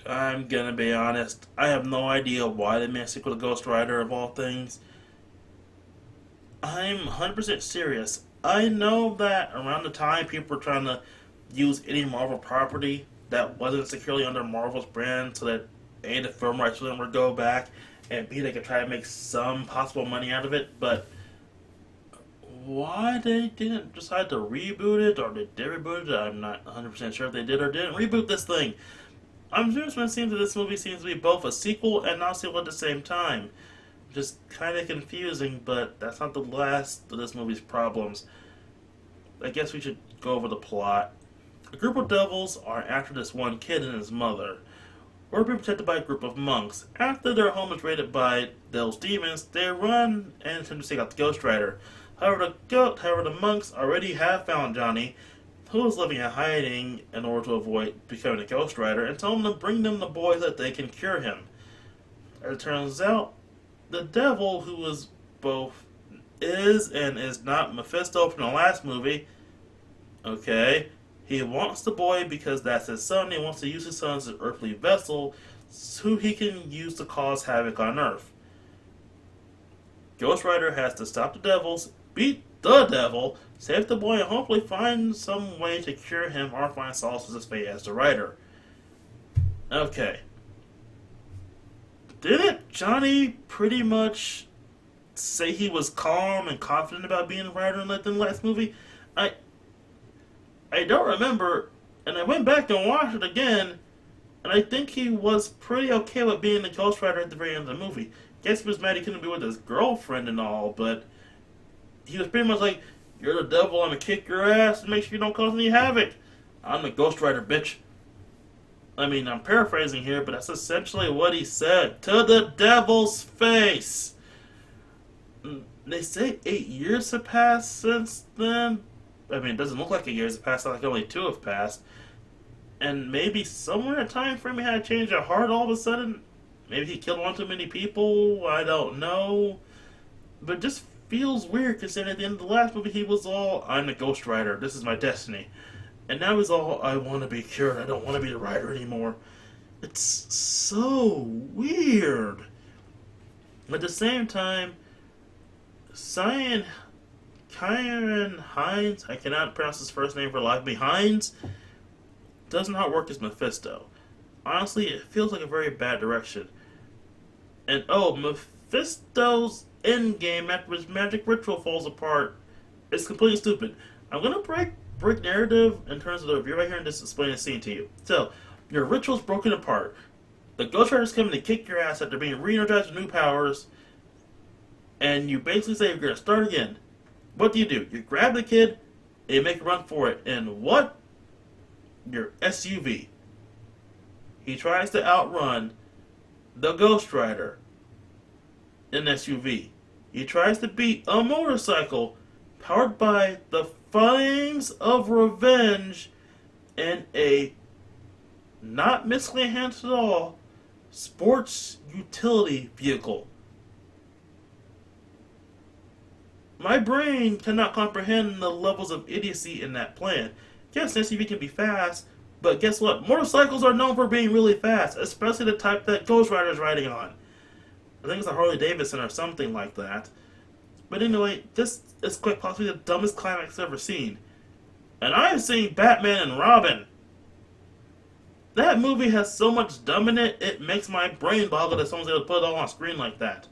I'm gonna be honest. I have no idea why they made a sequel to Ghost Rider of all things. I'm 100% serious. I know that around the time people were trying to use any Marvel property that wasn't securely under Marvel's brand so that A, the film rights for them would go back, and B, they could try to make some possible money out of it, but why they didn't decide to reboot it, or they did reboot it, I'm not 100% sure if they did or didn't reboot this thing. I'm just when it seems that this movie seems to be both a sequel and not a sequel at the same time. Just kind of confusing, but that's not the last of this movie's problems. I guess we should go over the plot. A group of devils are after this one kid and his mother, who are being protected by a group of monks. After their home is raided by those demons, they run and attempt to seek out the Ghost Rider. However, the monks already have found Johnny, who is living in hiding in order to avoid becoming a Ghost Rider, and tell him to bring them the boy so that they can cure him. As it turns out, the devil, who is both is and is not Mephisto from the last movie, okay, he wants the boy because that's his son. He wants to use his son as an earthly vessel who he can use to cause havoc on Earth. Ghost Rider has to stop the devils, beat the devil, save the boy, and hopefully find some way to cure him or find solace with his fate as the Rider. Okay. Didn't Johnny pretty much say he was calm and confident about being a writer in the last movie? I I don't remember, and I went back and watched it again, and I think he was pretty okay with being the Ghost Rider at the very end of the movie. Guess he was mad he couldn't be with his girlfriend and all, but he was pretty much like, "You're the devil, I'm gonna kick your ass and make sure you don't cause any havoc. I'm the Ghost Rider, bitch." I mean, I'm paraphrasing here, but that's essentially what he said to the devil's face. They say 8 years have passed since then. I mean, it doesn't look like 8 years have passed, like only two have passed. And maybe somewhere in a time frame he had a change of heart all of a sudden. Maybe he killed one too many people. I don't know. But it just feels weird considering at the end of the last movie he was all, "I'm the Ghost Rider. This is my destiny." And now he's all, "I want to be cured. I don't want to be the Rider anymore." It's so weird. At the same time, Cyan Kyron Hines, I cannot pronounce his first name for life of me, Hines, does not work as Mephisto. Honestly, it feels like a very bad direction. And oh, Mephisto's endgame after his magic ritual falls apart is completely stupid. I'm gonna break narrative in terms of the review right here and just explain the scene to you. So, your ritual's broken apart. The Ghost Rider's coming to kick your ass after being re-energized with new powers, and you basically say you're gonna start again. What do? You grab the kid and you make a run for it. And what? Your SUV. He tries to outrun the Ghost Rider in SUV. He tries to beat a motorcycle powered by the flames of revenge and a not mystically enhanced at all sports utility vehicle. My brain cannot comprehend the levels of idiocy in that plan. Yes, an SUV can be fast, but guess what? Motorcycles are known for being really fast, especially the type that Ghost Rider is riding on. I think it's a Harley Davidson or something like that. But anyway, this is quite possibly the dumbest climax I've ever seen. And I have seen Batman and Robin. That movie has so much dumb in it, it makes my brain boggle that someone's able to put it all on screen like that.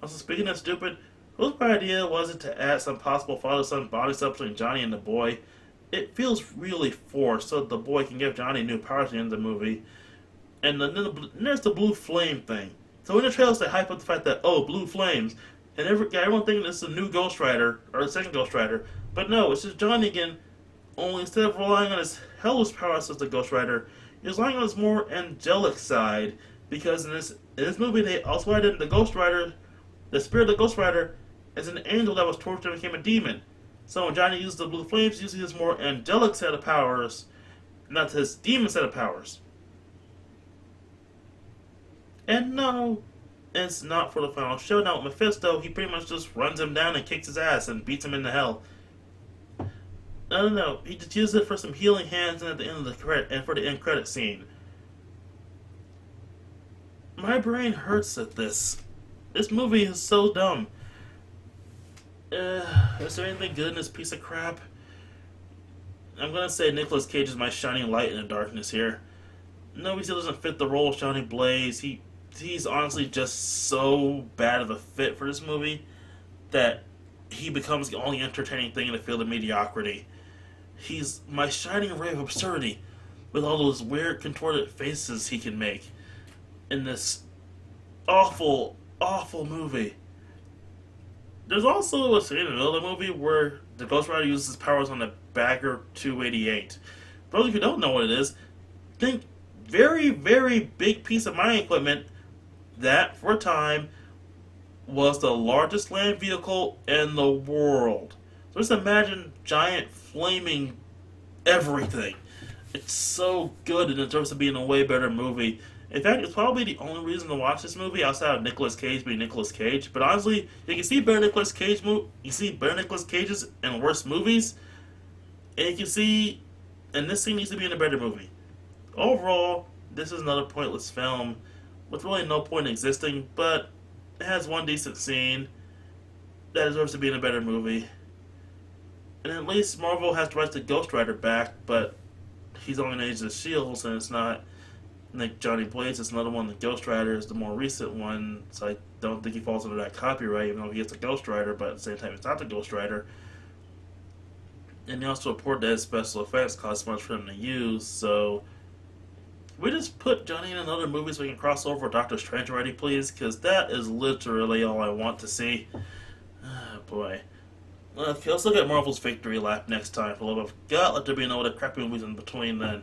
Also, speaking of stupid, whose idea was it to add some possible father-son body swap between Johnny and the boy? It feels really forced so the boy can give Johnny new powers at the end of the movie. And then there's the blue flame thing. So in the trailers they hype up the fact that, oh, blue flames. And everyone thinking this is a new Ghost Rider, or the second Ghost Rider. But no, it's just Johnny again, only instead of relying on his hellish powers as the Ghost Rider, he's relying on his more angelic side. Because in this movie they also added the Ghost Rider, the spirit of the Ghost Rider, as an angel that was tortured and became a demon. So when Johnny uses the blue flames, he uses his more angelic set of powers, not his demon set of powers. And no, it's not for the final showdown with Mephisto. He pretty much just runs him down and kicks his ass and beats him into hell. No. He just uses it for some healing hands and at the end of the credit and for the end credit scene. My brain hurts at this. This movie is so dumb. Is there anything good in this piece of crap? I'm gonna say Nicolas Cage is my shining light in the darkness here. No, he still doesn't fit the role of Johnny Blaze. He's honestly just so bad of a fit for this movie that he becomes the only entertaining thing in the field of mediocrity. He's my shining ray of absurdity with all those weird contorted faces he can make in this awful, awful movie. There's also a scene in the middle of the movie where the Ghost Rider uses his powers on the Bagger 288. But if you don't know what it is, think very, very big piece of mining equipment that, for a time, was the largest land vehicle in the world. So just imagine giant flaming everything. It's so good and it deserves to be in a way better movie. In fact, it's probably the only reason to watch this movie outside of Nicolas Cage being Nicolas Cage. But honestly, you can see better Nicolas Cage you see better Nicolas Cages in worse movies, and you can see, and this scene needs to be in a better movie. Overall, this is another pointless film with really no point in existing, but it has one decent scene that deserves to be in a better movie. And at least Marvel has the rights to Ghost Rider back, but he's only in Age of Shields, and it's not like Johnny Blaze. It's another one. The Ghost Rider is the more recent one, so I don't think he falls under that copyright, even though he is a Ghost Rider, but at the same time, it's not the Ghost Rider. And he also reported that his special effects cost much for him to use, so we just put Johnny in another movie so we can cross over with Doctor Strange already, please, because that is literally all I want to see. Oh, boy. Okay, let's look at Marvel's victory lap next time for a little bit of God. Let there be no other crappy movies in between then.